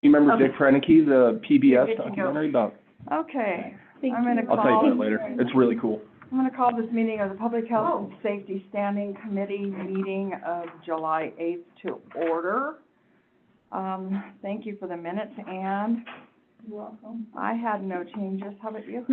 You remember Okay. Dick Prenicky, the PBS Good to go. documentary about? Okay, Thank I'm gonna you. I'll tell you about it call, later. It's really cool. I'm gonna call this meeting of the Public Health and Safety Standing Committee meeting of July 8th to order. Thank you for the minutes, and You're welcome. I had no changes. How about you?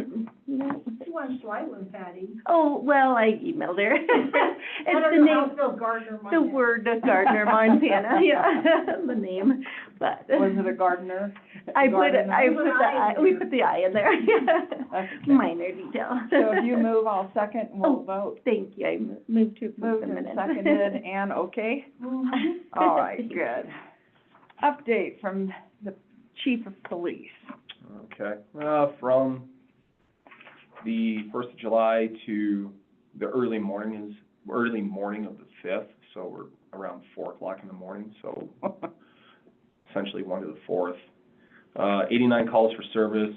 No. She wants to write one, Patty. Oh, well, I emailed her. I It's don't the know how to name, spell Gardner, the Montana. word of Gardner, Montana, yeah, the name, but. Was it a gardener? I put Gardener? we put the I in there, Okay. minor detail. So if you move, I'll second, and we'll Oh. vote. Thank you, I moved to approve Moved the and minutes. seconded, and okay? Mhm. All right, good. Update from the chief of police. Okay, from the 1st of July to the early morning of the 5th, so we're around 4 o'clock in the morning, so essentially 1 to the 4th. 89 calls for service,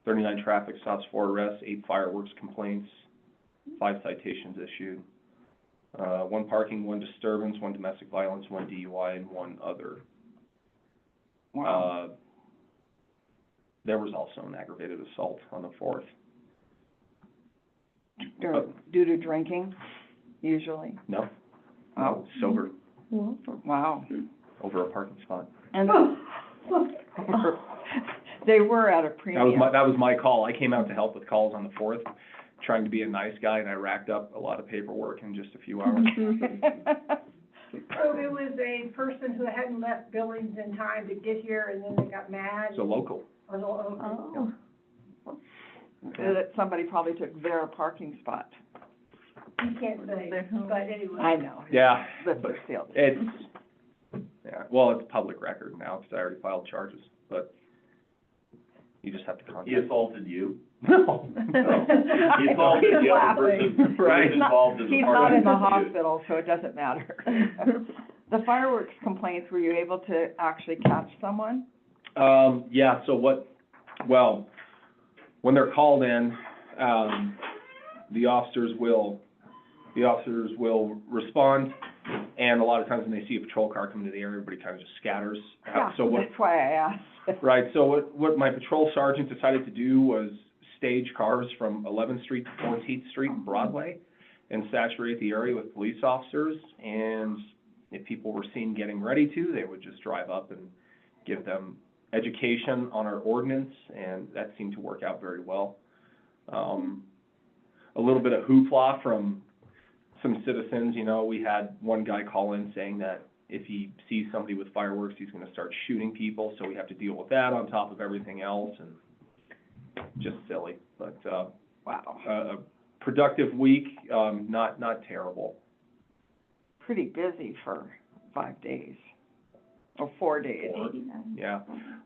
39 traffic stops, 4 arrests, 8 fireworks complaints, 5 citations issued. 1 parking, 1 disturbance, 1 domestic violence, 1 DUI, and 1 other. Wow. There was also an aggravated assault on the 4th. Due to drinking, usually? No, Oh, sober, wow. over a parking spot. And they were at a premium. That was my call. I came out to help with calls on the 4th, trying to be a nice guy, and I racked up a lot of paperwork in just a few hours. So it was a person who hadn't left Billings in time to get here, and then they got mad. So local. Oh, That somebody probably took their parking spot. You can't say, but anyway. I know. Yeah, But still. it's, well, it's public record now, because I already filed charges, but you just have to contact. He assaulted you? No. He assaulted the other person who Right. was involved in the He's party. not in the hospital, so it doesn't matter. The fireworks complaints, were you able to actually catch someone? Yeah, so when they're called in, the officers will respond, and a lot of times when they see a patrol car come into the area, everybody kind of just scatters. Yeah, So what, that's why I asked. right, so what my patrol sergeant decided to do was stage cars from 11th Street to 14th Street and Broadway and saturate the area with police officers, and if people were seen getting ready to, they would just drive up and give them education on our ordinance, and that seemed to work out very well. A little bit of hoopla from some citizens, we had one guy call in saying that if he sees somebody with fireworks, he's gonna start shooting people, so we have to deal with that on top of everything else, and just silly, but, Wow, a productive week, not terrible. pretty busy for 5 days, or 4 days. 89. Yeah.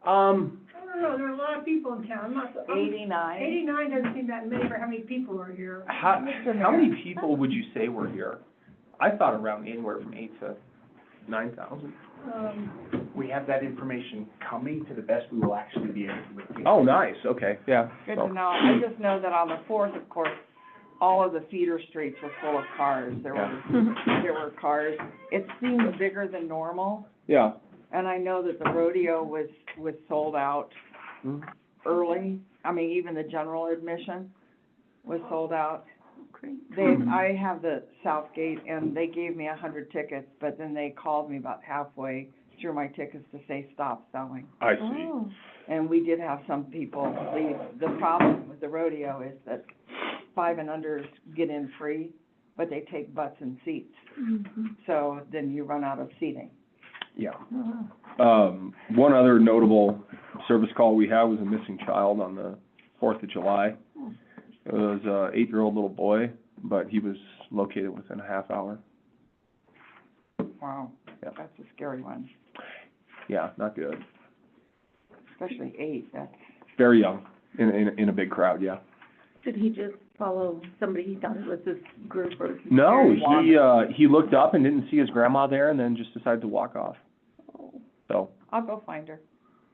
I don't know, there are a lot of people in town. 89. 89 doesn't seem that many for how many people are here. How many people would you say were here? I thought around anywhere from 8 to 9,000. We have that information coming. To the best we will actually be able to with you. Oh, nice, okay, yeah. Good So- to know. I just know that on the 4th, of course, all of the feeder streets were full of cars. There were cars. It seemed bigger than normal, Yeah. and I know that the rodeo was sold out early. I mean, even the general admission was sold out. I have the South Gate, and they gave me 100 tickets, but then they called me about halfway through my tickets to say stop selling. I see. Oh, And we did have some people leave. The problem with the rodeo is that 5 and unders get in free, but they take butts and seats. mhm. So then you run out of seating. Yeah. Oh. One other notable service call we had was a missing child on the 4th of July. It was a 8-year-old little boy, but he was located within a half hour. Wow, Yeah. that's a scary one, Yeah, not good. especially 8, that's. Very young, in a big crowd, yeah. Did he just follow somebody he thought it was this group or? No, Wander. he looked up and didn't see his grandma there and then just decided to walk off, Oh. so, I'll go find her.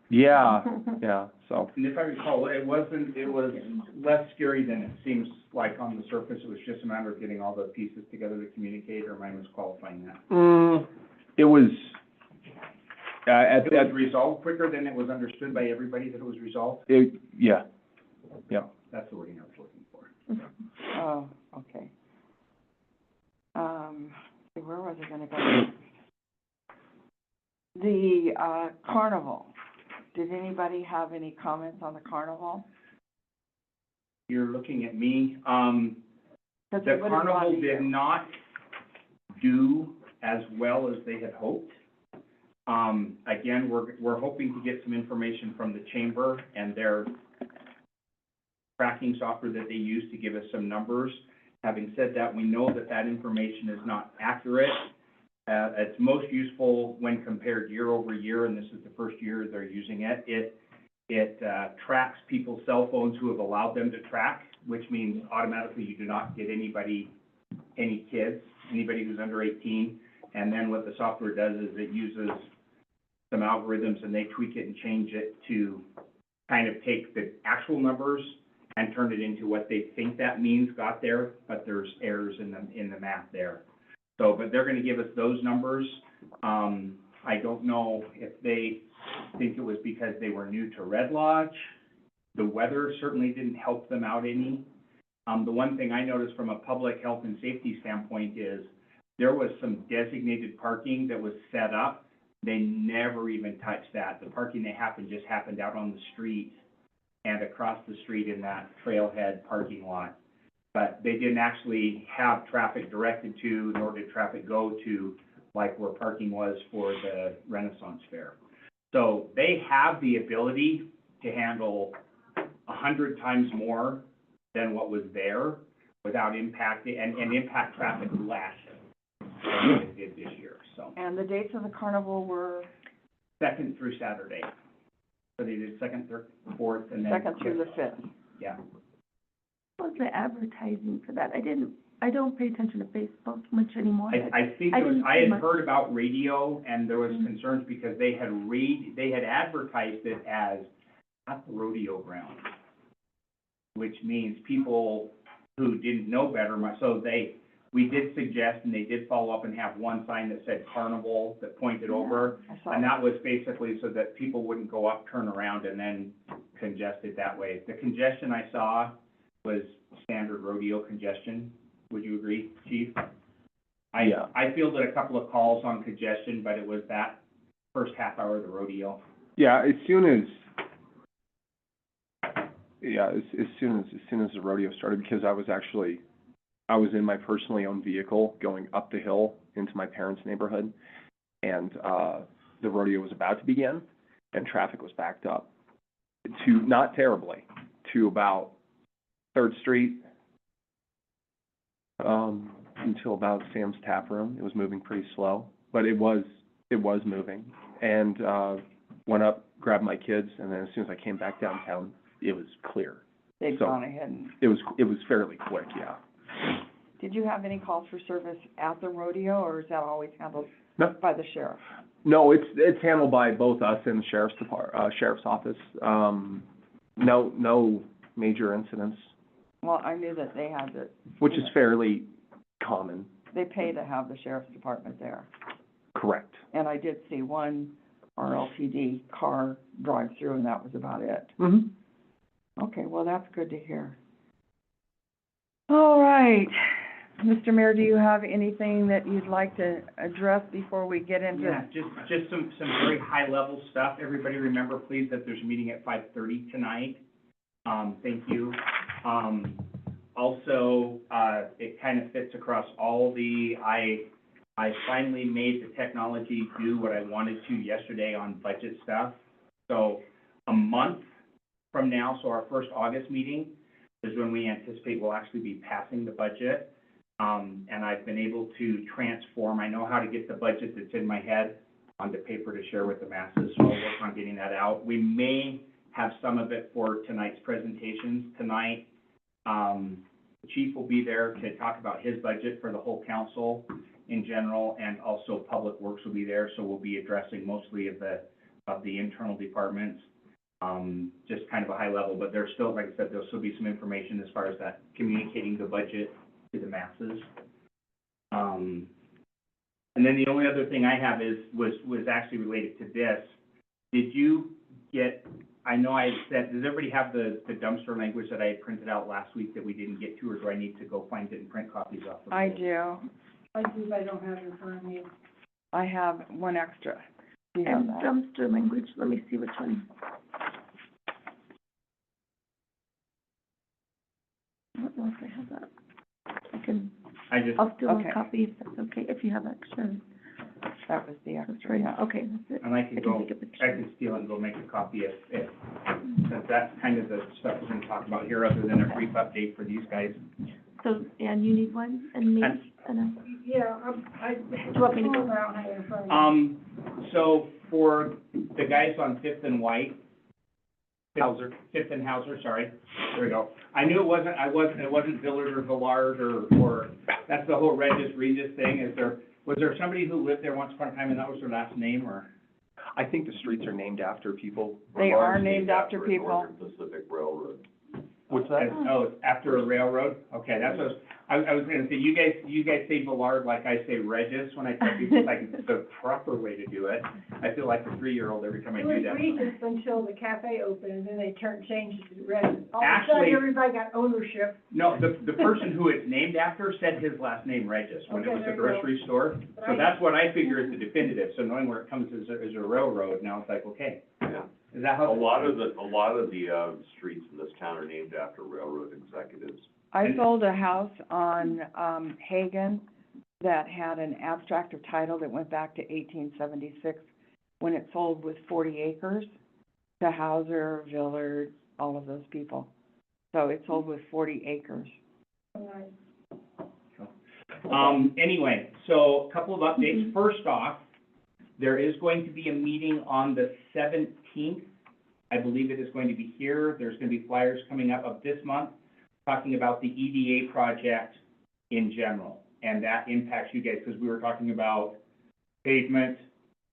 yeah, so. And if I recall, it was less scary than it seems like on the surface. It was just a matter of getting all the pieces together to communicate, or am I misqualifying that? It was, At It was resolved quicker than it was understood by everybody that it was resolved? yeah, That's the wording I was looking for. Oh, okay. Where was I gonna go? The, carnival, did anybody have any comments on the carnival? You're looking at me, 'Cause the they would've carnival gone to did you. not do as well as they had hoped. Again, we're hoping to get some information from the chamber and their tracking software that they use to give us some numbers. Having said that, we know that that information is not accurate. It's most useful when compared year over year, and this is the first year they're using it. It tracks people's cell phones who have allowed them to track, which means automatically you do not get any kids, anybody who's under 18. And then what the software does is it uses some algorithms and they tweak it and change it to kind of take the actual numbers and turn it into what they think that means got there, but there's errors in the math there. So, but they're gonna give us those numbers. I don't know if they think it was because they were new to Red Lodge. The weather certainly didn't help them out any. The one thing I noticed from a public health and safety standpoint is there was some designated parking that was set up. They never even touched that. The parking that happened just happened out on the street and across the street in that trailhead parking lot. But they didn't actually have traffic directed to, nor did traffic go to, like where parking was for the Renaissance Fair. So they have the ability to handle 100 times more than what was there without impacting, and impact traffic less than what it did this year, so. And the dates of the carnival were 2nd through Saturday. So they did 2nd, 3rd, 4th, and then. 2nd through the 5th. Yeah. What was the advertising for that? I don't pay attention to Facebook much anymore. I think, I it was- didn't I see had much. heard about radio, and there was Mhm. concerns because they had advertised it as at the rodeo ground, which means people who didn't know better, so we did suggest, and they did follow up and have one sign that said carnival that pointed over. I saw And that was basically so that people wouldn't go up, turn around, and then congest it that way. The congestion I saw was standard rodeo congestion. Would you agree, Chief? Yeah. I fielded a couple of calls on congestion, but it was that first half hour of the rodeo. yeah, as soon as the rodeo started, because I was in my personally owned vehicle going up the hill into my parents' neighborhood, and the rodeo was about to begin, and traffic was backed up to, not terribly, to about 3rd Street, until about Sam's Tap Room. It was moving pretty slow, but it was moving. And went up, grabbed my kids, and then as soon as I came back downtown, it was clear. They've So- gone ahead and, It was fairly quick, yeah. did you have any calls for service at the rodeo, or is that always handled No. by the sheriff? No, it's handled by both us and the sheriff's office. No major incidents, Well, I knew that they had the, which is fairly common, they pay to have the sheriff's department there. correct. And I did see one RLTD car drive through, and that was about it. Mm-hmm. Okay, well, that's good to hear. All right. Mr. Mayor, do you have anything that you'd like to address before we get into? Yeah, just some very high-level stuff. Everybody remember, please, that there's a meeting at 5:30 tonight. Thank you. Also, it kind of fits across all I finally made the technology do what I wanted to yesterday on budget stuff. So a month from now, so our first August meeting is when we anticipate we'll actually be passing the budget. And I've been able to transform, I know how to get the budget that's in my head onto paper to share with the masses, so I'll work on getting that out. We may have some of it for tonight's presentations. Tonight, the chief will be there to talk about his budget for the whole council in general, and also Public Works will be there, so we'll be addressing mostly of the internal departments. Just kind of a high level, but there's still, like I said, there'll still be some information as far as that communicating the budget to the masses. And then the only other thing I have was actually related to this. Did you get, I know I said, does everybody have the dumpster language that I had printed out last week that we didn't get to, or do I need to go find it and print copies off of it? I do. I do, I don't have it in front of me. I have one extra. Do you have And that? dumpster language, let me see which one. I don't know if I have that. I'll steal okay. a copy if that's okay, if you have extra. That was the That's extra, right, yeah. okay, that's it. And I can go, take a picture. I can steal it and go make a copy if that's kind of the stuff we're gonna talk about here, other than a brief update for these guys. So, and you need one, and me, and Yeah, do you want me to go? I don't have it in front of me. So for the guys on Fifth and White. Hauser. Fifth and Hauser, sorry, there we go. I knew it wasn't Villard or Villard or, that's the whole Regis Regis thing. Was there somebody who lived there once upon a time and that was their last name, or? I think the streets are named after people. They are named after an people. Northern Pacific Railroad. What's that? Oh, it's after a railroad? Okay, that's what, I was gonna say, you guys say Villard like I say Regis when I tell people like the proper way to do it. I feel like a 3-year-old every time I It do was that. Regis until the cafe opened, and then they changed it to Regis. All of a Actually- sudden, everybody got ownership. No, the person who it's named after said his last name Regis when it Okay, was there a you go. grocery store. So Right. that's what I figure is the definitive, so knowing where it comes as a railroad, now it's like, okay, Yeah. is that A how? lot of the streets in this town are named after railroad executives. I sold a house on, Hagan that had an abstract of title that went back to 1876, when it sold with 40 acres to Hauser, Villard, all of those people. So it sold with 40 acres. Anyway, so a couple of updates. First off, there is going to be a meeting on the 17th. I believe it is going to be here. There's going to be flyers coming up of this month, talking about the EDA project in general. And that impacts you guys, because we were talking about pavement,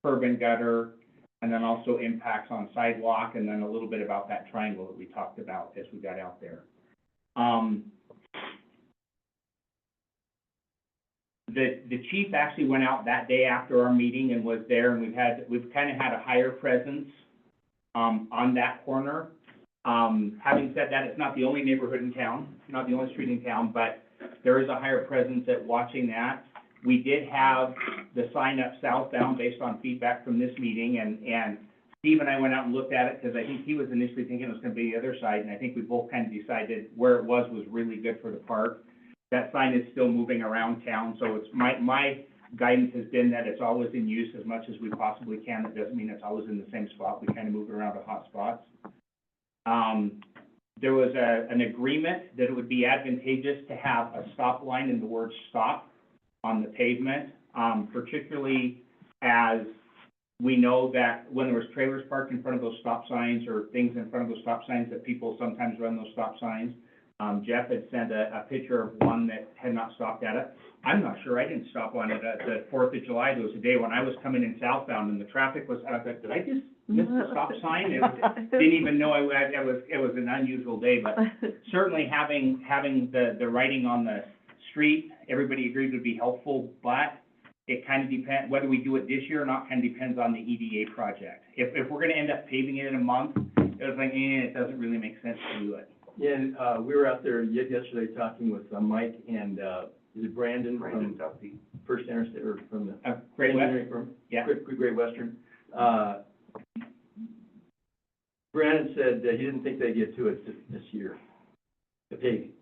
curb and gutter, and then also impacts on sidewalk, and then a little bit about that triangle that we talked about as we got out there. The chief actually went out that day after our meeting and was there, and we've kind of had a higher presence, on that corner. Having said that, it's not the only neighborhood in town, not the only street in town, but there is a higher presence at watching that. We did have the sign up southbound based on feedback from this meeting, and Steve and I went out and looked at it, because I think he was initially thinking it was gonna be the other side, and I think we both kind of decided where it was really good for the park. That sign is still moving around town, so it's, my guidance has been that it's always in use as much as we possibly can. That doesn't mean it's always in the same spot. We kind of move it around to hot spots. There was an agreement that it would be advantageous to have a stop line in the word stop on the pavement, particularly as we know that when there was trailers parked in front of those stop signs or things in front of those stop signs, that people sometimes run those stop signs. Jeff had sent a picture of one that had not stopped at it. I'm not sure, I didn't stop on it at the 4th of July. There was a day when I was coming in southbound and the traffic was, I was like, did I just miss the stop sign? Didn't even know it was an unusual day, but certainly having the writing on the street, everybody agreed would be helpful, but it kind of depends, whether we do it this year or not, kind of depends on the EDA project. If we're gonna end up paving it in a month, it was like, it doesn't really make sense to do it. Yeah, and, we were out there yesterday talking with, Mike and, is it Brandon Brandon from Duffy. First Interstate, or from the Great West, engineering firm? yeah. Great Western. Brandon said that he didn't think they'd get to it this year, the paving.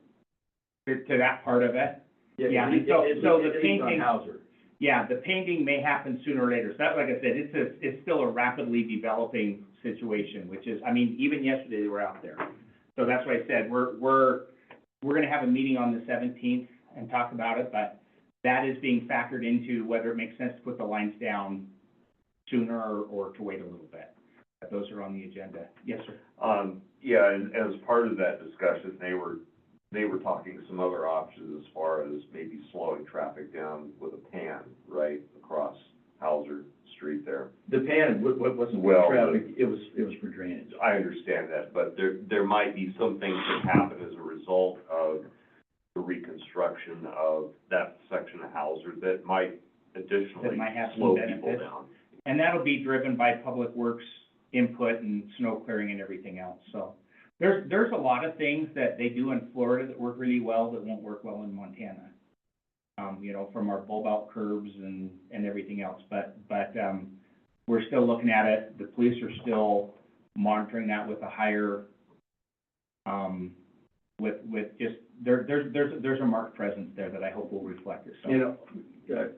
To that part of it. Yeah, it- and so it- the it- it's painting- on Hauser. Yeah, the painting may happen sooner or later. So that, like I said, it's still a rapidly developing situation, which is, I mean, even yesterday they were out there. So that's what I said, we're gonna have a meeting on the 17th and talk about it, but that is being factored into whether it makes sense to put the lines down sooner or to wait a little bit. But those are on the agenda. Yes, sir. Yeah, and as part of that discussion, they were talking some other options as far as maybe slowing traffic down with a pan, right, across Hauser Street there. The pan, wasn't Well, for traffic, it was for drainage. I understand that, but there might be some things that happen as a result of the reconstruction of that section of Hauser that might additionally might have some slow people benefits. down. And that'll be driven by Public Works input and snow clearing and everything else, so. There's a lot of things that they do in Florida that work really well that won't work well in Montana. You know, from our bulb out curbs and everything else, but we're still looking at it. The police are still monitoring that with a higher, with just, there's a marked presence there that I hope will reflect itself. You know,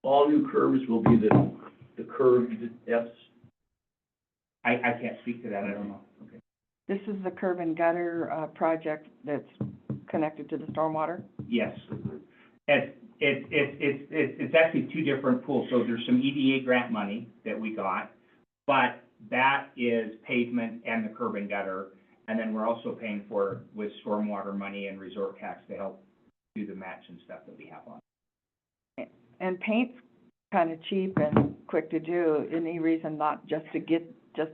all new curbs will be the curved Fs. I can't speak to that, I don't know. Okay. This is the curb and gutter, project that's connected to the stormwater? Yes. It's actually two different pools, so there's some EDA grant money that we got, but that is pavement and the curb and gutter, and then we're also paying for with stormwater money and resort tax to help do the match and stuff that we have on. And paint's kind of cheap and quick to do. Any reason not just to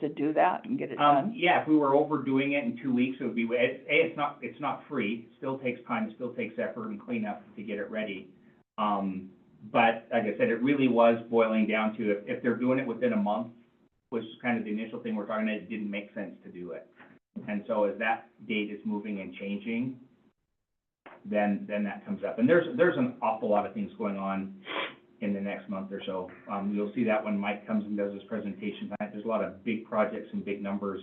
do that and get it done? Yeah, if we were overdoing it in 2 weeks, it would be, it's not free, it still takes time, it still takes effort and cleanup to get it ready. But like I said, it really was boiling down to if they're doing it within a month, which is kind of the initial thing we're talking about, it didn't make sense to do it. And so as that date is moving and changing, then that comes up. And there's an awful lot of things going on in the next month or so. You'll see that when Mike comes and does his presentation tonight. There's a lot of big projects and big numbers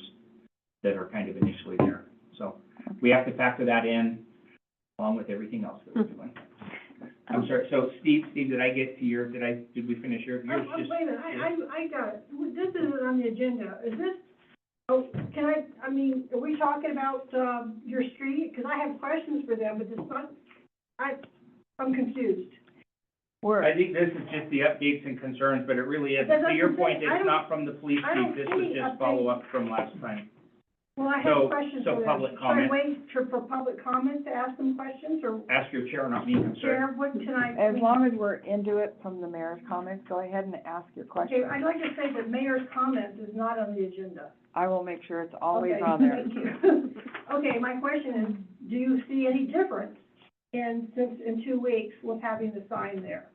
that are kind of initially there. So we have to factor that in along with everything else that we're doing. I'm sorry, so Steve, did I get to your, did we finish yours? Wait a minute, I got it. This isn't on the agenda. Is this, are we talking about, your street? Because I have questions for them, but it's not, I'm confused. I think this is just the updates and concerns, but it really is, to your point, it's not from the police chief, this was just follow-up from last time. Well, I So- have questions so for them. public Should comment. I wait for public comment to ask them questions, or Ask your chair, not me, I'm sorry. Chair, what can I? As long as we're into it from the mayor's comments, go ahead and ask your question. Okay, I'd like to say that mayor's comment is not on the agenda. I will make sure it's always Okay, on there. Thank you. Okay, my question is, do you see any difference in 2 weeks with having the sign there?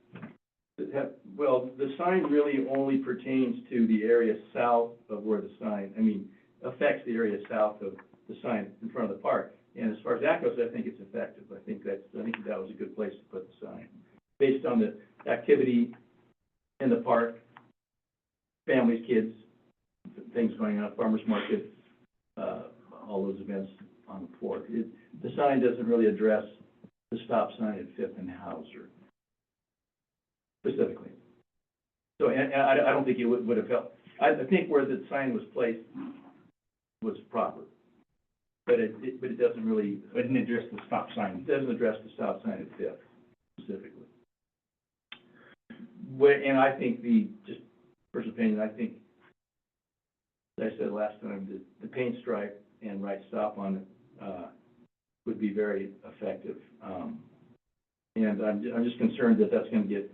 Well, the sign really only pertains to the area south of where the sign, affects the area south of the sign in front of the park. And as far as that goes, I think it's effective. I think that was a good place to put the sign. Based on the activity in the park, families, kids, things going on, farmer's market, all those events on the floor. The sign doesn't really address the stop sign at Fifth and Hauser specifically. So, and I don't think it would have helped. I think where the sign was placed was proper, but it doesn't really. It didn't address the stop sign. It doesn't address the stop sign at Fifth specifically. And I think just personal opinion, I think, as I said last time, the paint stripe and right stop on it, would be very effective. And I'm just concerned that that's gonna get,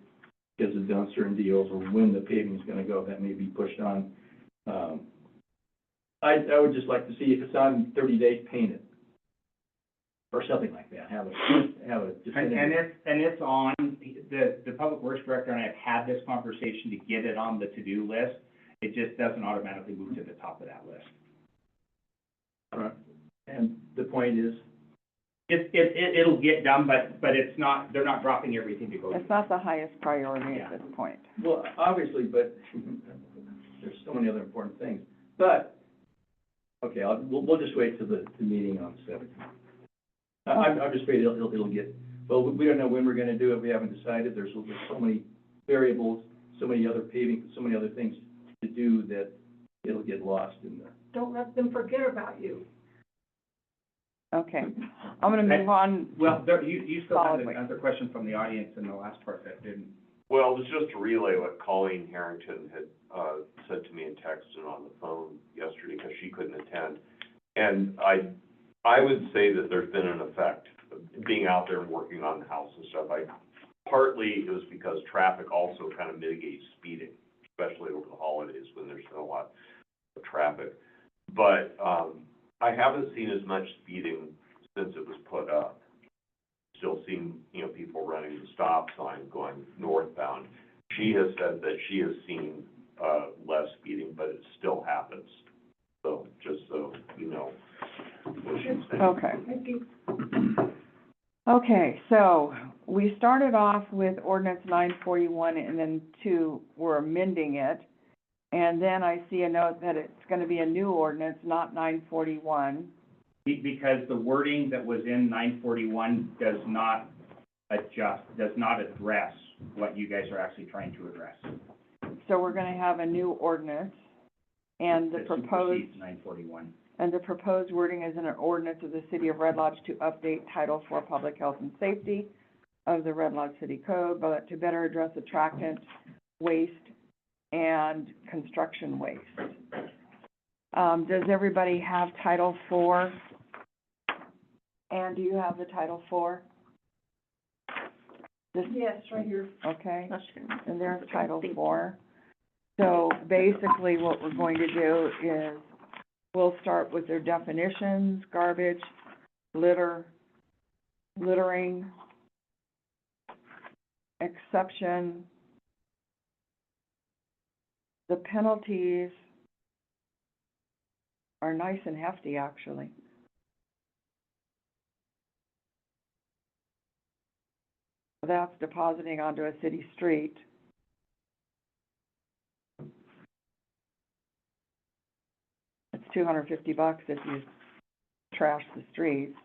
because of the uncertainty over when the paving is gonna go, that may be pushed on. I would just like to see, if it's on 30 days, paint it. Or something like that, have a definitive. And it's on, the Public Works Director and I have had this conversation to get it on the to-do list. It just doesn't automatically move to the top of that list. All right. And the point is? It'll get done, but it's not, they're not dropping everything to go. It's not the highest priority at this point. Well, obviously, but there's so many other important things. But, okay, we'll just wait till the meeting on the 17th. I'm just afraid it'll get, well, we don't know when we're gonna do it, we haven't decided, there's so many variables, so many other paving, so many other things to do that it'll get lost in the. Don't let them forget about you. Okay, I'm gonna move on. Well, you still had Solidly. another question from the audience in the last part that didn't. Well, it was just to relay what Colleen Harrington had, said to me in text and on the phone yesterday, because she couldn't attend. And I would say that there's been an effect, being out there and working on the house and stuff. Partly it was because traffic also kind of mitigates speeding, especially over the holidays when there's been a lot of traffic. But, I haven't seen as much speeding since it was put up. still seen, you know, people running the stop sign going northbound. She has said that she has seen, less speeding, but it still happens. So, just so you know what she's saying. Okay. Thank you. Okay, so we started off with ordinance 941, and then we're amending it. And then I see a note that it's gonna be a new ordinance, not 941. Because the wording that was in 941 does not address what you guys are actually trying to address. So we're gonna have a new ordinance, and the That proposed, supersedes 941. and the proposed wording is in an ordinance of the City of Red Lodge to update Title IV Public Health and Safety of the Red Lodge City Code, but to better address attractant waste and construction waste. Does everybody have Title IV? Ann, do you have the Title IV? Yes, right here. Okay, Not sure. and there's Title Thank IV. So basically, what we're going to do is, we'll start with their definitions: garbage, litter, littering, exception. The penalties are nice and hefty, actually. That's depositing onto a city street. It's $250 if you trash the streets.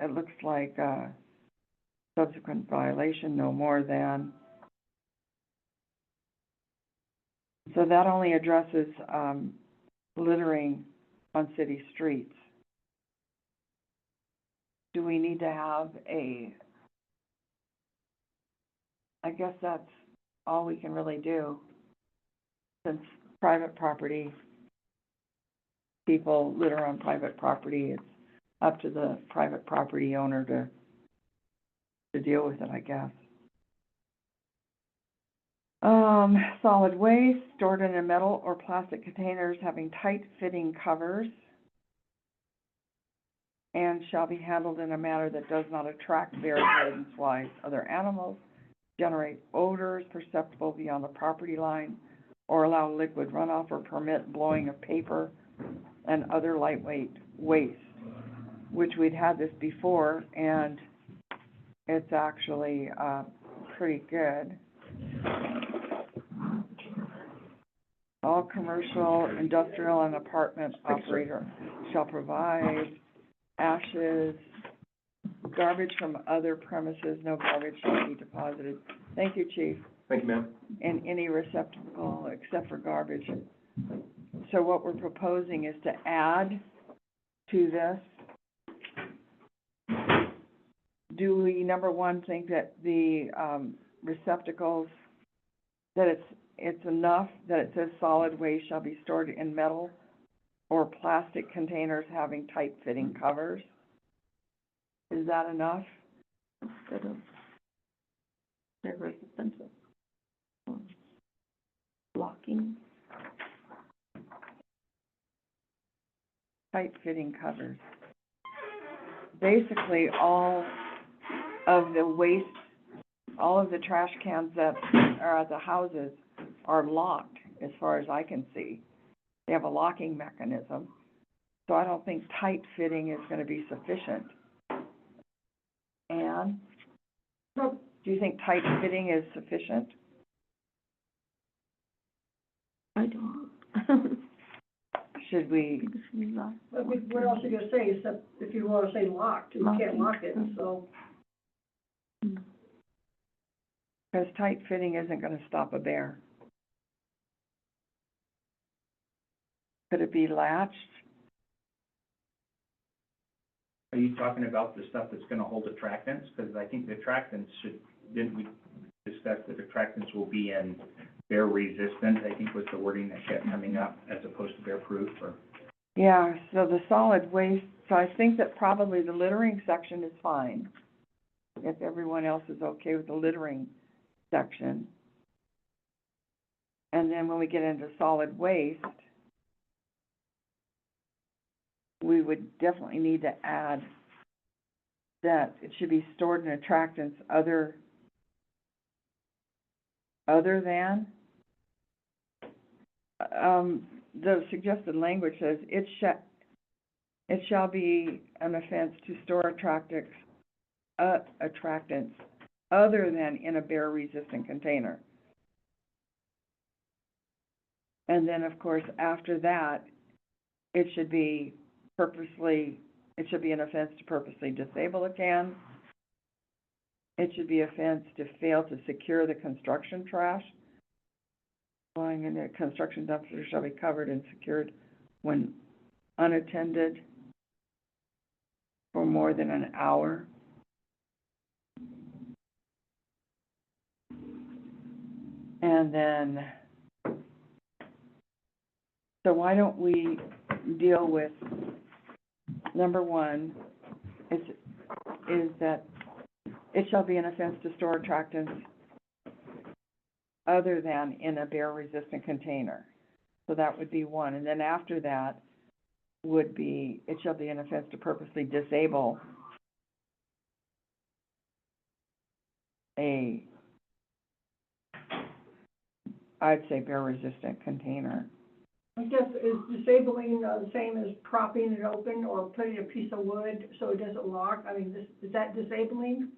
It looks like, subsequent violation, no more than. So that only addresses, littering on city streets. Do we need to have I guess that's all we can really do, since private property, people litter on private property, it's up to the private property owner to deal with it, I guess. Solid waste stored in a metal or plastic containers having tight-fitting covers and shall be handled in a manner that does not attract very rodent-wise other animals, generate odors perceptible beyond the property line, or allow liquid runoff or permit blowing of paper and other lightweight waste, which we'd had this before, and it's actually, pretty good. All commercial, industrial, and apartment operator shall provide ashes, garbage from other premises, no garbage shall be deposited. Thank you, Chief. Thank you, ma'am. In any receptacle except for garbage. So what we're proposing is to add to this. Do we, number one, think that the, receptacles, that it's enough that it says solid waste shall be stored in metal or plastic containers having tight-fitting covers? Is that enough? Instead of their residential. Blocking. Tight-fitting covers. Basically, all of the waste, all of the trash cans that are at the houses are locked, as far as I can see. They have a locking mechanism, so I don't think tight-fitting is gonna be sufficient. Ann, So, do you think tight-fitting is sufficient? I don't. Should we, but what else are you gonna say, except if you wanna say locked, you can't lock it, so. because tight-fitting isn't gonna stop a bear. Could it be latched? Are you talking about the stuff that's gonna hold attractants? Because I think the attractants didn't we discuss that attractants will be in bear resistant, I think was the wording that kept coming up, as opposed to bear proof, or? Yeah, so the solid waste, so I think that probably the littering section is fine, if everyone else is okay with the littering section. And then when we get into solid waste, we would definitely need to add that it should be stored in attractants other than, the suggested language says, it shall be an offense to store attractants other than in a bear-resistant container. And then, of course, after that, it should be an offense to purposely disable a can. It should be offense to fail to secure the construction trash. Going in a construction dumpster shall be covered and secured when unattended for more than an hour. And then, so why don't we deal with number one, is that it shall be an offense to store attractants other than in a bear-resistant container. So that would be one. And then after that would be, it shall be an offense to purposely disable I'd say bear-resistant container. I guess is disabling the same as propping it open or putting a piece of wood so it doesn't lock? I mean, is that disabling?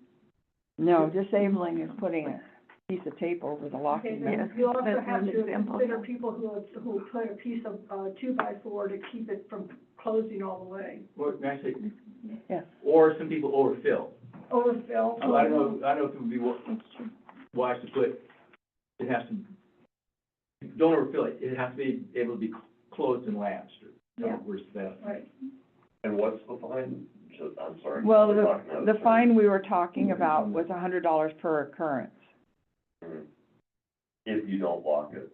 No, disabling is putting a piece of tape over the Okay, locking then nut. you also That's have an to example. consider people who put a piece of, 2x4 to keep it from closing all the way. Or, actually, Yes. or some people overfill. Overfill. So I don't know if it would be wise to put, it has to, don't overfill it, it has to be able to be closed and latched, or Yeah. worse than that. Right. And what's the fine? I'm sorry. Well, We're talking out of the turn. fine we were talking about was $100 per occurrence. Mhm. If you don't lock it.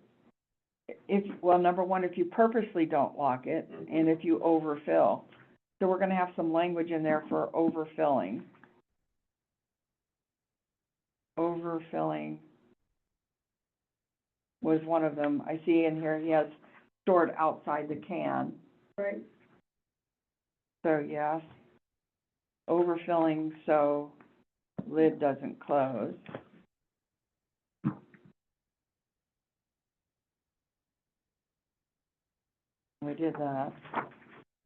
Well, number one, if you purposely don't lock it, and if you overfill. So we're gonna have some language in there for overfilling. Overfilling was one of them. I see in here, he has stored outside the can, Right. so yes. Overfilling, so lid doesn't close. We did that.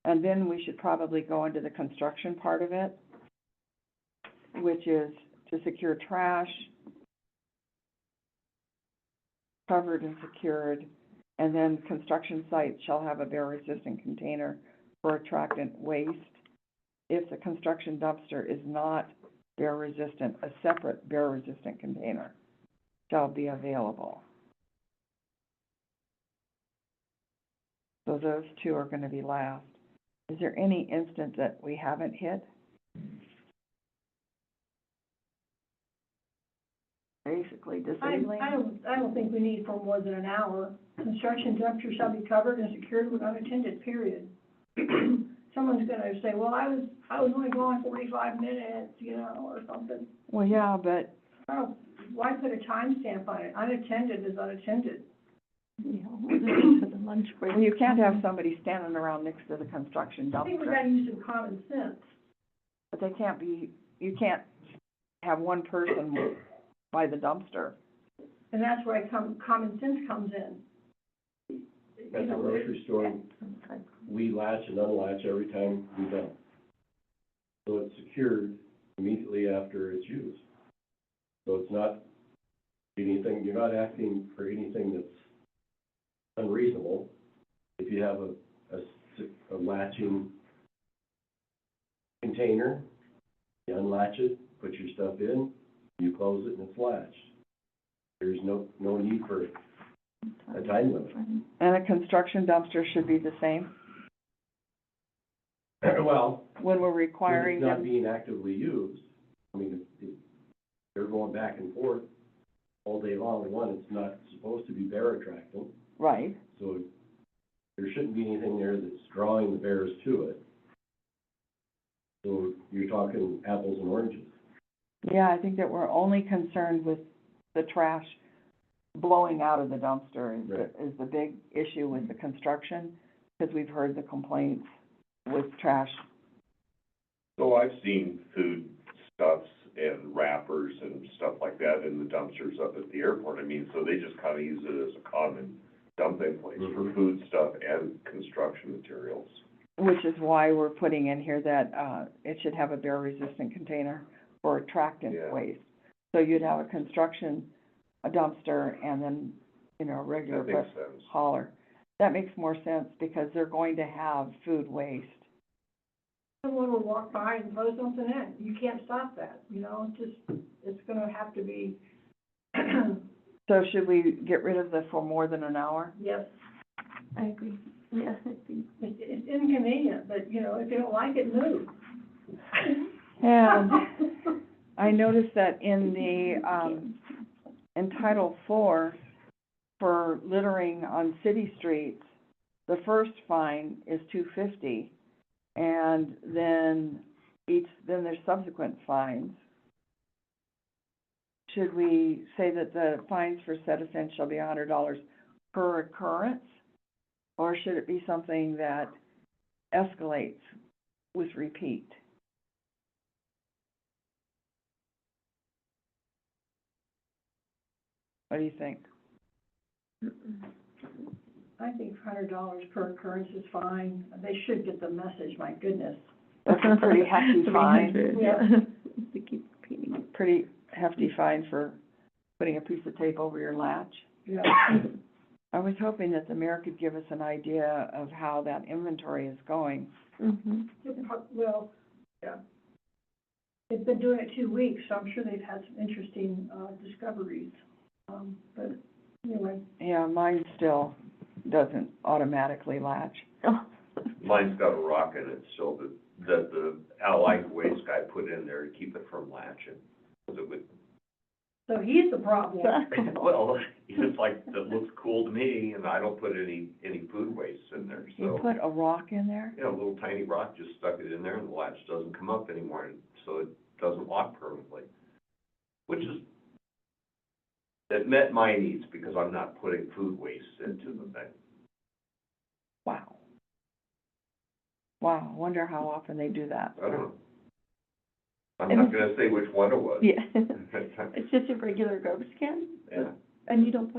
And then we should probably go into the construction part of it, which is to secure trash, covered and secured, and then construction sites shall have a bear-resistant container for attractant waste. If the construction dumpster is not bear-resistant, a separate bear-resistant container shall be available. So those two are gonna be last. Is there any instance that we haven't hit? Basically disabling? I don't think we need for more than an hour. Construction dumpster shall be covered and secured when unattended, period. Someone's gonna say, well, I was only gone 45 minutes, or something. Well, yeah, but, Oh, why put a timestamp on it? Unattended is unattended. Yeah, listen to the lunch break. well, you can't have somebody standing around next to the construction I think we dumpster. gotta use some common sense. But they can't be, you can't have one person by the dumpster. And that's where common sense comes in. At the grocery store, we latch and unlatch every time we dump. So it's secured immediately after it's used. So it's not anything, you're not asking for anything that's unreasonable. If you have a latching container, you unlatch it, put your stuff in, you close it and it's latched. There's no need for a time limit. And a construction dumpster should be the same Well, when we're when requiring it's not them. being actively used, I mean, if they're going back and forth all day long, one, it's not supposed to be bear attractant, Right. so there shouldn't be anything there that's drawing the bears to it. So you're talking apples and oranges. Yeah, I think that we're only concerned with the trash blowing out of the dumpster Right. is the big issue with the construction, because we've heard the complaints with trash. So I've seen food stuffs and wrappers and stuff like that in the dumpsters up at the airport. I mean, so they just kind of use it as a common dumping place for food stuff and construction materials. Which is why we're putting in here that, it should have a bear-resistant container for attractant Yeah. waste. So you'd have a dumpster, and then, you know, a regular That makes sense. hauler. That makes more sense, because they're going to have food waste. Someone will walk by and throw something in, you can't stop that, you know, it's gonna have to be, So should we get rid of the for more than an hour? yes, I agree, yeah, I think. it's inconvenient, but, you know, if you don't like it, move. And I noticed that in the, in Title IV, for littering on city streets, the first fine is $250, and then then there's subsequent fines. Should we say that the fines for said offense shall be $100 per occurrence? Or should it be something that escalates with repeat? What do you think? I think $100 per occurrence is fine, they should get the message, my goodness. That's a pretty hefty fine. 300, Yeah. To keep repeating. Pretty hefty fine for putting a piece of tape over your latch. Yeah. I was hoping that the mayor could give us an idea of how that inventory is going. Mm-hmm. Well, yeah. They've been doing it 2 weeks, so I'm sure they've had some interesting, discoveries, but anyway. Yeah, mine still doesn't automatically latch. Oh. Mine's got a rock in it, so that the allied waste guy put in there to keep it from latching. 'Cause it would, So he's the problem. well, it's like, that looks cool to me, and I don't put any food waste in there, You so. put a rock in there? You know, a little tiny rock, just stuck it in there, and the latch doesn't come up anymore, and so it doesn't lock permanently. Which is, it met my needs, because I'm not putting food waste into the thing. Wow. Wow, wonder how often they do that. I don't know. I'm not gonna say which one it was. Yeah. It's just a regular garbage can? Yeah. And you don't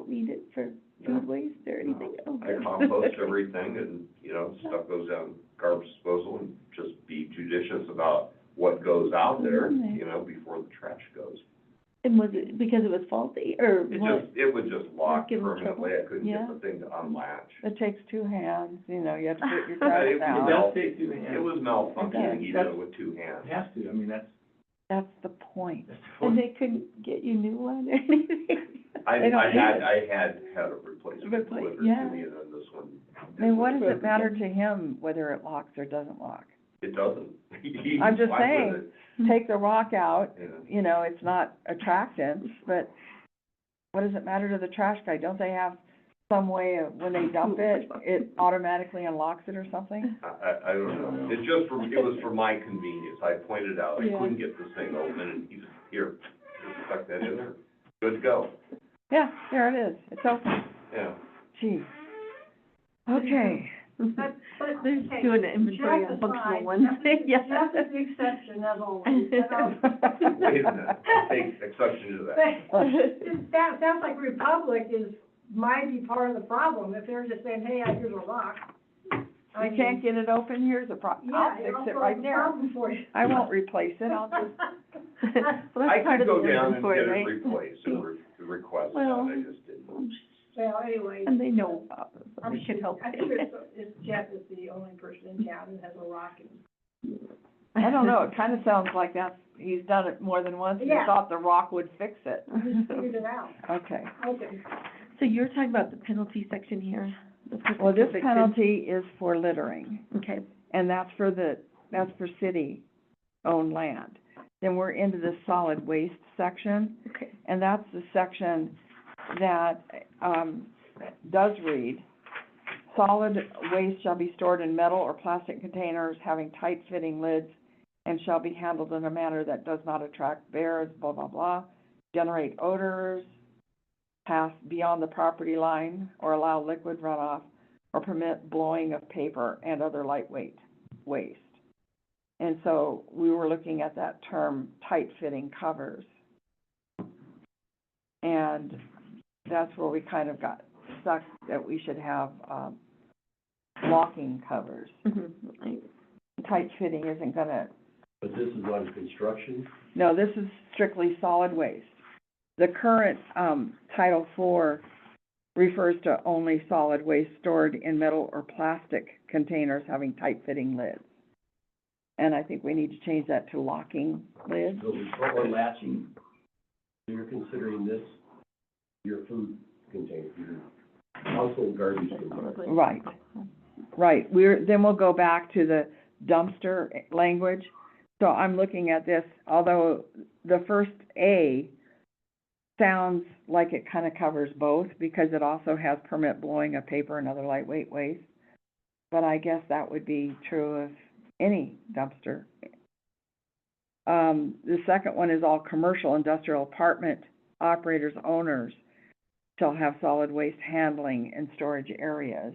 need it for food waste or anything? Oh, I good. compost everything, and, you know, stuff goes down garbage disposal, and just be judicious about what goes out there, you know, before the trash goes. And was it because it was faulty, or what? It would just lock Give 'em permanently, I couldn't Yeah. get the thing to unlatch. It takes two hands, you know, you have to put your It trash was It down. does take two hands. It was malfunctioning, It you does. did it with two hands. It has to, I mean, that's That's the point. the And point. they couldn't get you a new one or anything? They don't need it. I had a replacement delivered yeah. to me, and then this one. I mean, what does it matter to him whether it locks or doesn't lock? It doesn't. He's I'm just fine with saying, take the rock out, it, you know, it's not attractant, but what does it matter to the trash guy? Don't they have some way of, when they dump it, it automatically unlocks it or something? I don't know. It's just it was for my convenience. I pointed out, I Yeah. couldn't get this thing open, and he just, here, just stuck that in there. Good to go. Yeah, there it is, it's open. Yeah. Gee. Okay. But, They're okay, just doing an inventory Jeff on is functional fine. ones. Yeah. Jeff is the exception, as always, you know. Wait a minute, take exception to that. That sounds like Republic might be part of the problem, if they're just saying, hey, here's a rock. I You can't get it open, here's a I'll Yeah, fix it'll it solve right the there. problem for you. I won't replace it, I'll just, Well, I that's part could of go the down and inventory, get it right? replaced and request that, Well, I just didn't. Well, anyway. And they know about it, so I'm they can help. I'm sure Jeff is the only person in town who has a rock and. I don't know, it kinda sounds like he's done it more than once, and he Yeah. thought the rock would fix it. Just figured it out. Okay. Okay. So you're talking about the penalty section here? The Well, this specific- penalty is for littering, Okay, and that's for city-owned land. Then we're into the solid waste section, okay. and that's the section that, does read, solid waste shall be stored in metal or plastic containers having tight-fitting lids and shall be handled in a manner that does not attract bears, blah, blah, blah, generate odors, pass beyond the property line, or allow liquid runoff or permit blowing of paper and other lightweight waste. And so we were looking at that term, tight-fitting covers. And that's where we kind of got stuck, that we should have, locking covers. Tight-fitting isn't gonna, But this is on construction, no, this is strictly solid waste. The current, Title IV refers to only solid waste stored in metal or plastic containers having tight-fitting lids. And I think we need to change that to locking lids. so or latching. So you're considering this your food container, your household garbage container. Right, right. Then we'll go back to the dumpster language. So I'm looking at this, although the first A sounds like it kind of covers both, because it also has permit blowing of paper and other lightweight waste. But I guess that would be true of any dumpster. The second one is all commercial industrial apartment operators, owners shall have solid waste handling and storage areas.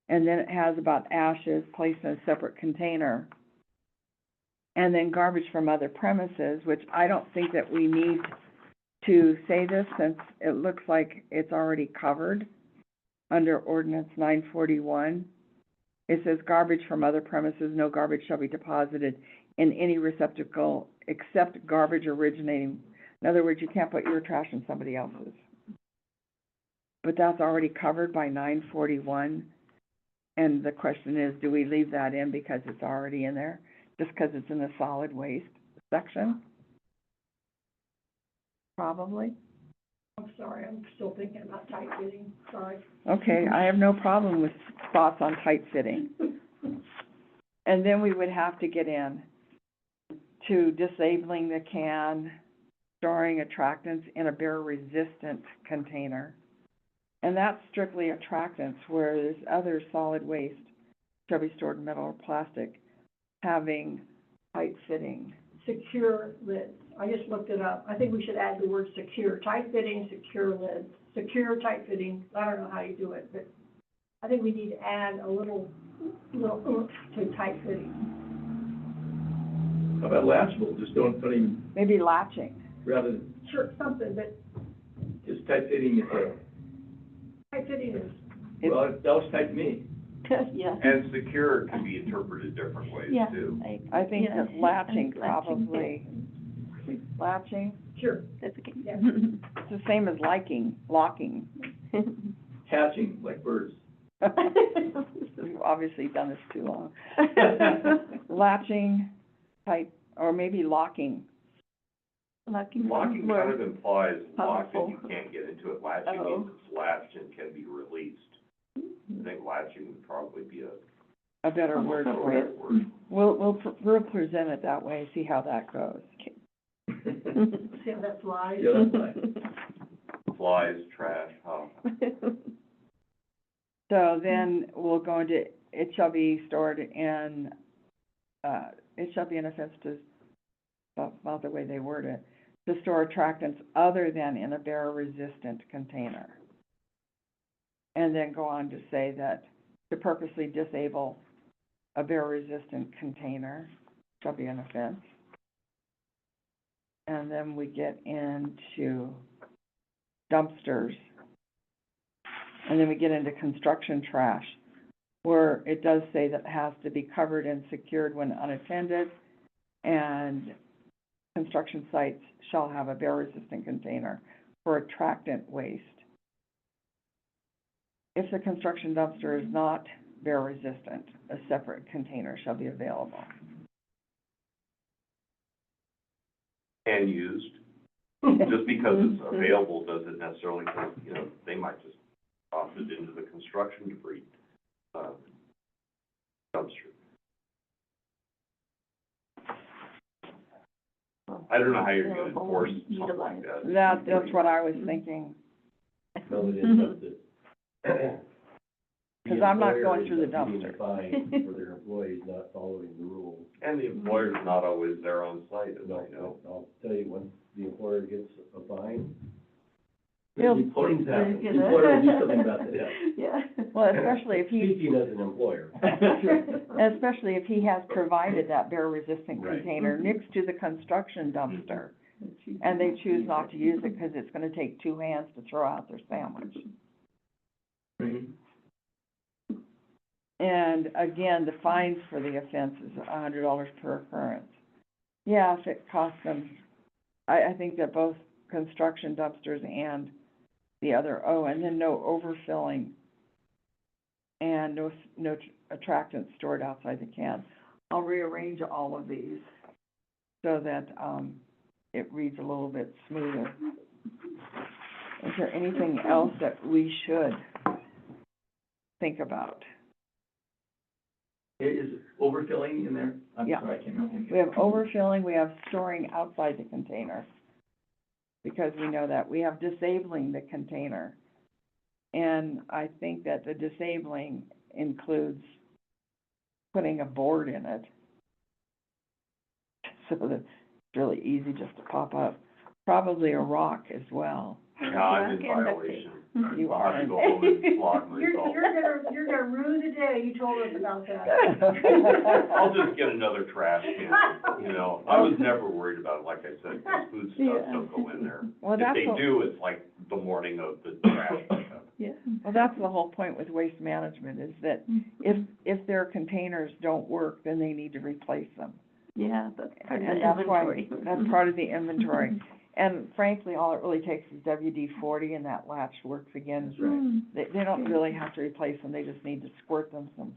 And then it has about ashes placed in a separate container. And then garbage from other premises, which I don't think that we need to say this, since it looks like it's already covered under ordinance 941. It says garbage from other premises, no garbage shall be deposited in any receptacle except garbage originating. In other words, you can't put your trash in somebody else's. But that's already covered by 941. And the question is, do we leave that in because it's already in there? Just because it's in the solid waste section? Probably. I'm sorry, I'm still thinking about tight fitting, sorry. Okay, I have no problem with thoughts on tight fitting. And then we would have to get in to disabling the can, storing attractants in a bear-resistant container. And that's strictly attractants, whereas other solid waste shall be stored in metal or plastic, having tight fitting. Secure lids, I just looked it up, I think we should add the word secure, tight fitting, secure lids, secure, tight fitting, I don't know how you do it, but I think we need to add a little oomph to tight fitting. How about latchable, just don't put even, Maybe latching. rather than Sure, something, but just tight fitting, tight fitting is, well, that was tight to me. Yeah. And secure can be interpreted different ways Yeah. too. I think Yeah, that latching latching. probably, latching, sure, That's okay. Yeah. it's the same as locking. Hatching, like birds. We've obviously done this too long. Latching, tight, or maybe locking. Locking. Locking kind of implies locked and you powerful. can't get into it. Latching means it's latched and can be released. I think latching would probably be A better word for better it. word. We'll present it that way, see how that goes. see how that flies? Yeah, that's fine. Flies, trash, So then we'll go into, it shall be stored in, it shall be an offense to, about the way they word it, to store attractants other than in a bear-resistant container. And then go on to say that to purposely disable a bear-resistant container shall be an offense. And then we get into dumpsters. And then we get into construction trash, where it does say that it has to be covered and secured when unattended, and construction sites shall have a bear-resistant container for attractant waste. If the construction dumpster is not bear-resistant, a separate container shall be available. and used. Just because it's available doesn't necessarily, you know, they might just toss it into the construction debris, dumpster. I don't know how you're gonna enforce something like that. That's what I was thinking. So it ends up that. 'Cause I'm not going employer through the ends up getting dumpster. fined for their employees not following the rules. And the employer's not always there on site, as No, I know. I'll tell you, when the employer gets a fine, He'll- Things happen. Yeah. The employer will do something about that, yeah. Yeah. Well, especially if he, Speaking as an employer. especially if he has provided that bear-resistant Right. container next to the construction dumpster, and they choose not to use it because it's gonna take two hands to throw out their sandwich. Mhm. And again, the fines for the offense is $100 per occurrence. Yeah, if it costs them, I think that both construction dumpsters and the other, and then no overfilling and no attractant stored outside the can. I'll rearrange all of these so that, it reads a little bit smoother. Is there anything else that we should think about? Is overfilling in there? I'm Yeah. sorry, I can't remember. We have overfilling, we have storing outside the container, because we know that. We have disabling the container. And I think that the disabling includes putting a board in it, so that it's really easy just to pop up. Probably a rock as well. Yeah, I'm in Rock and duct violation. You I'll have are. to go home and flog You're myself. you're gonna rue the day you told us about that. I'll just get another trash can, you know, I was never worried about it, like I said, 'cause food stuff don't go in there. Well, If that's they what- do, it's like the morning of the trash pickup. Yeah. Well, that's the whole point with waste management, is that if their containers don't work, then they need to replace them. Yeah, that's part of the And that's why, inventory. that's part of the inventory. And frankly, all it really takes is WD-40 and that latch works again. That's right. Mm. They don't really have to replace them, they just need to squirt them some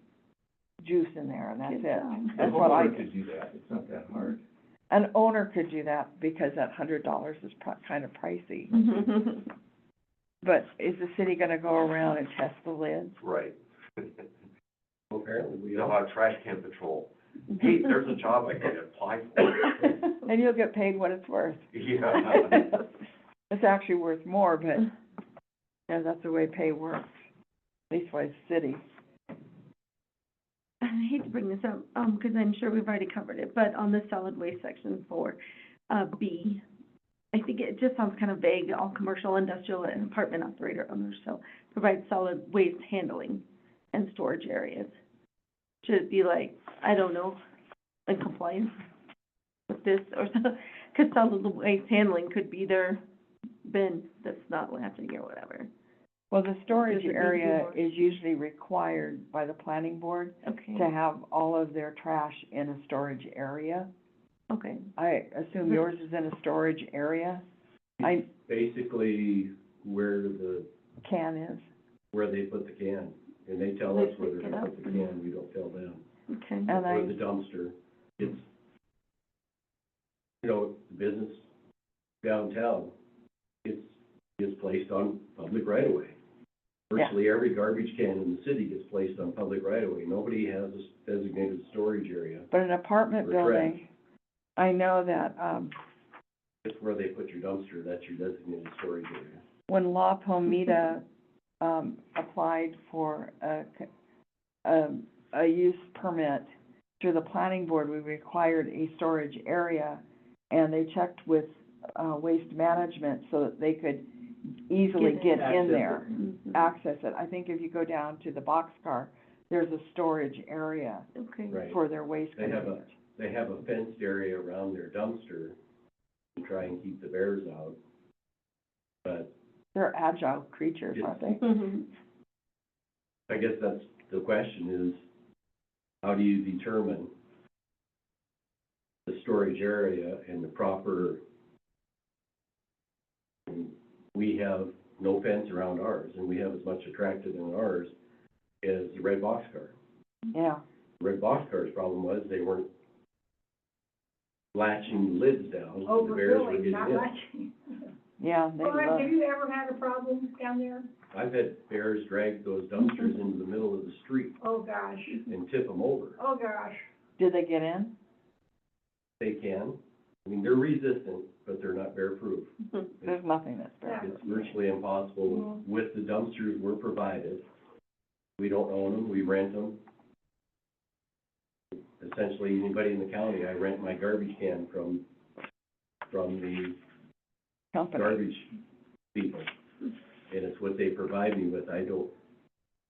juice in there, and that's Good it. job. That's what I The homeowner do. could do that, it's not that hard. An owner could do that, because that $100 is kind of pricey. But is the city gonna go around and test the lids? Right. Apparently, we You'll are. have trash can patrol. Hey, there's a job I can apply for. And you'll get paid what it's worth. Yeah. It's actually worth more, but, yeah, that's the way pay works, at least by the city. I hate to bring this up, because I'm sure we've already covered it, but on the solid waste section for, B, I think it just sounds kind of vague. All commercial, industrial, and apartment operator owners shall provide solid waste handling and storage areas. Should it be like, I don't know, in compliance with this, or, because solid waste handling could be their bin that's not latching or whatever. Well, the storage Does it need to be area more? is usually required by the planning board Okay, to have all of their trash in a storage area. okay. I assume yours is in a storage area? I, Basically, where can is, they put the can, and they tell They us where they're pick it gonna up. put the can, we don't tell them. Okay. and Or the dumpster, it's, you know, business downtown, it's placed on public right-of-way. Yeah. Virtually every garbage can in the city gets placed on public right-of-way, nobody has a designated storage area. But an apartment For building, I know that, It's where they put your dumpster, that's your designated storage area. when La Pomita, applied for a use permit through the planning board, we required a storage area, and they checked with, waste management so that they could easily Get get in. in Access it. there, Mhm. access it. I think if you go down to the boxcar, there's a storage area Okay. Right. for their waste They have containers. They have a fenced area around their dumpster to try and keep the bears out. But They're agile creatures, aren't they? Mhm. I guess that's, the question is, how do you determine the storage area and the proper, we have no fence around ours, and we have as much attracted in ours as the red boxcar. Yeah, The red boxcar's problem was they weren't latching the lids down, so the bears were Overfilling, getting not in. latching. yeah, they Brian, love, have you ever had a problem down there? I've had bears drag those dumpsters into the middle of the street Oh, gosh, and tip them over. oh, gosh. did they get in? They can, I mean, they're resistant, but they're not bear-proof. There's nothing that's bad. It's virtually impossible with the dumpsters we're provided. We don't own them, we rent them. Essentially, anybody in the county, I rent my garbage can from the Company. garbage people. and it's what they provide me with. I don't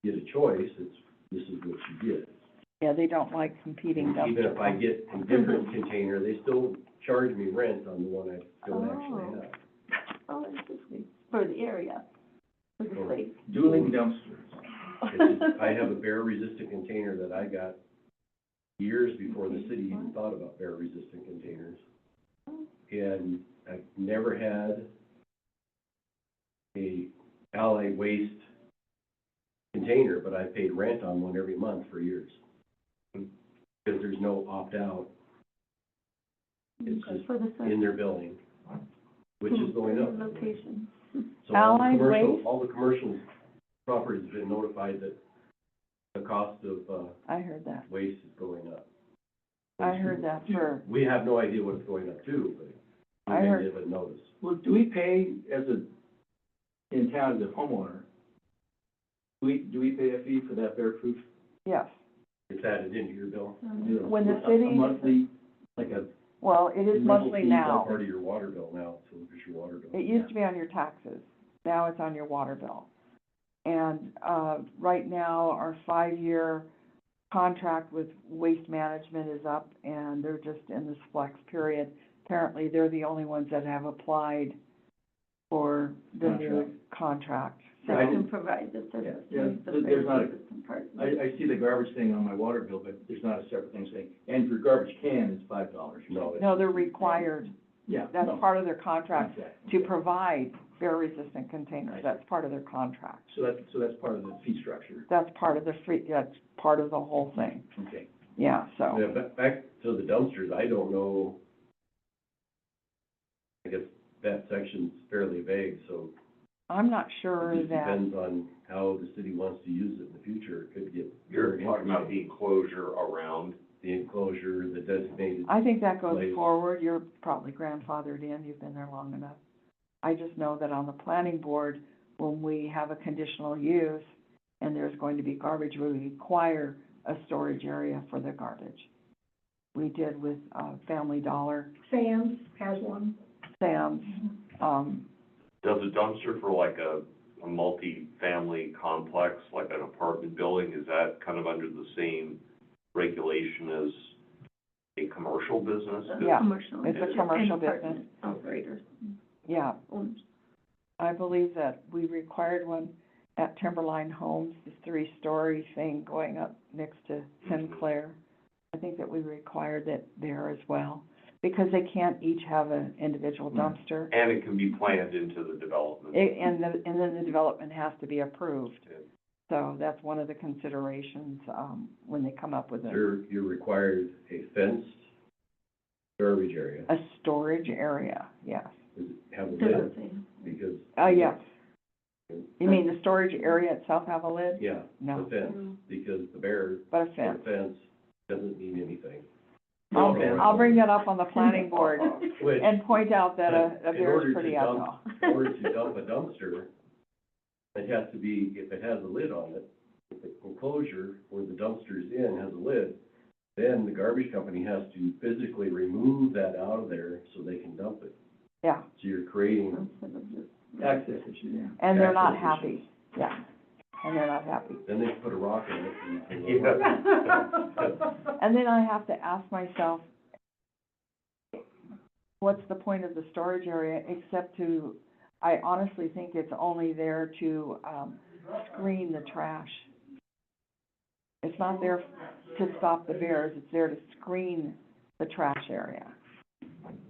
get a choice, this is what you get. Yeah, they don't like competing dumpster. Even if I get a different container, they still charge me rent on the one I don't actually have. Oh, interesting, for the area, for the place. Dueling dumpsters. It's just, I have a bear-resistant container that I got years before the city even thought about bear-resistant containers. And I've never had a Allied Waste container, but I paid rent on one every month for years. Because there's no opt-out. It's Okay, just for the site. in their billing, which is going up. Location. So all the Allied commercial, Waste? all the commercial properties have been notified that the cost of, I heard that. waste is going up. I heard that for, We have no idea what it's going up to, but I we heard- may have a notice. Well, do we pay in town as a homeowner, do we pay a fee for that bear proof? yes. It's added into your bill. When the A city- monthly, like a, Well, it is Rental monthly fees, now. Part of your water bill now, so it's your water bill. It used to be on your taxes, now it's on your water bill. And, right now, our 5-year contract with Waste Management is up, and they're just in this flex period. Apparently, they're the only ones that have applied for the new contract. So I you can didn't- provide the service. Yeah, the there's not a- assistant part. I see the garbage thing on my water bill, but there's not a separate thing saying, and for garbage can, it's $5. No, it's, No, they're required, Yeah. that's no, part of their contract, contract, to okay. provide bear-resistant containers, that's part of their contract. So that's part of the fee structure, That's part of the free, that's part of the whole thing, okay. yeah, so. yeah, back to the dumpsters, I don't know. I guess that section's fairly vague, so I'm not it sure just that, depends on how the city wants to use it in the future. It could get. You're very talking about interesting. the enclosure around, The enclosure, the designated, I think that goes Place. forward, you're probably grandfathered in, you've been there long enough. I just know that on the planning board, when we have a conditional use and there's going to be garbage, we require a storage area for the garbage. We did with, Family Dollar, Sam's has one. Sam's, does a dumpster for like a multi-family complex, like an apartment building, is that kind of under the same regulation as a commercial business? Yeah, Commercial. it's a and commercial apartment business. Operators, yeah, owners. I believe that we required one at Timberline Homes, this 3-story thing going up next to Sinclair. I think that we required that there as well, because they can't each have an individual dumpster. And it can be planned into the development. And then the development has to be approved. So that's one of the considerations, when they come up with you're required a fenced garbage area. a storage area, yes. Does it have a Doesn't lid? say. Because, Yes. You mean the storage area itself have a lid? yeah, No. the fence, because the bear, But a the fence. fence doesn't mean anything. I'll bring that up on the planning board Which, and point out that a in bear order is to pretty dump- agile. in order to dump a dumpster, it has to be, if it has a lid on it, if the enclosure where the dumpster's in has a lid, then the garbage company has to physically remove that out of there so they can dump it. Yeah, So you're creating, Instead of just- Access issue, yeah. and they're not Access happy, yeah, and they're not happy. then they put a rock in it and. Yeah. And then I have to ask myself, what's the point of the storage area except to, I honestly think it's only there to, screen the trash. It's not there to stop the bears, it's there to screen the trash area.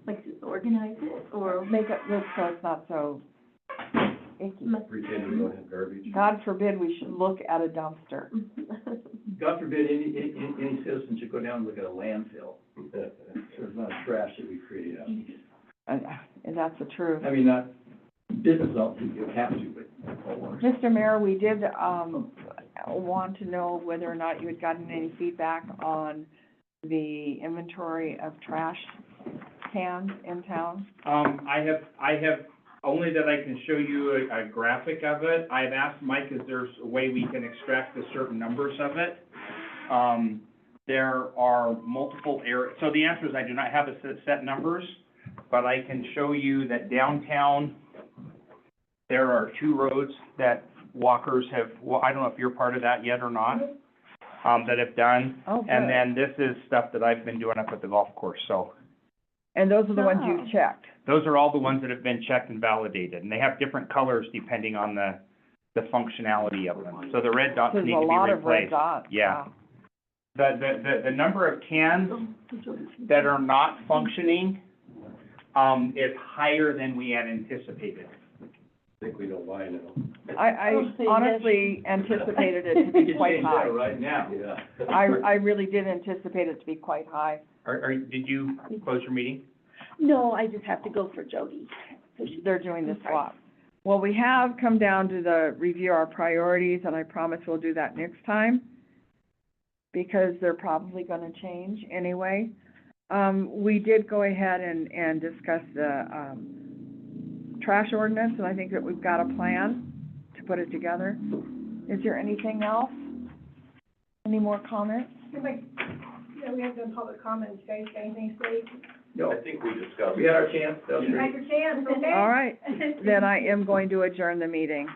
Like to organize it, or Make it look so it's not so icky. Pretend we don't have garbage. God forbid we should look at a dumpster. God forbid any citizen should go down and look at a landfill, so there's not trash that we create out here. And that's the truth. I mean, not, business don't, you have to, but homeowners. Mr. Mayor, we did, want to know whether or not you had gotten any feedback on the inventory of trash cans in town. I have, only that I can show you a graphic of it. I've asked Mike if there's a way we can extract the certain numbers of it. There are multiple areas, so the answer is I do not have a set numbers, but I can show you that downtown, There are 2 roads that walkers have, well, I don't know if you're part of that yet or not, that have done. Oh, good. And then this is stuff that I've been doing up at the golf course, so And those are the ones Oh. you checked? those are all the ones that have been checked and validated, and they have different colors depending on the functionality of them. So the red dots There's need a to be lot of red replaced. dots. Yeah. Wow. The number of cans that are not functioning, is higher than we had anticipated. I think we know why now. I honestly anticipated it to You be can quite change high. that right now. Yeah. I really did anticipate it to be quite high. Did you close your meeting? No, I just have to go for Jody. So she- They're doing the I'm sorry. swap. Well, we have come down to the review our priorities, and I promise we'll do that next time, because they're probably gonna change anyway. We did go ahead and discuss the, trash ordinance, and I think that we've got a plan to put it together. Is there anything else? Any more comments? Yeah, we have done public comments, guys, got anything to say? No, I think we discussed. we had our chance, that was You great. had your chance, okay? All right, then I am going to adjourn the meeting.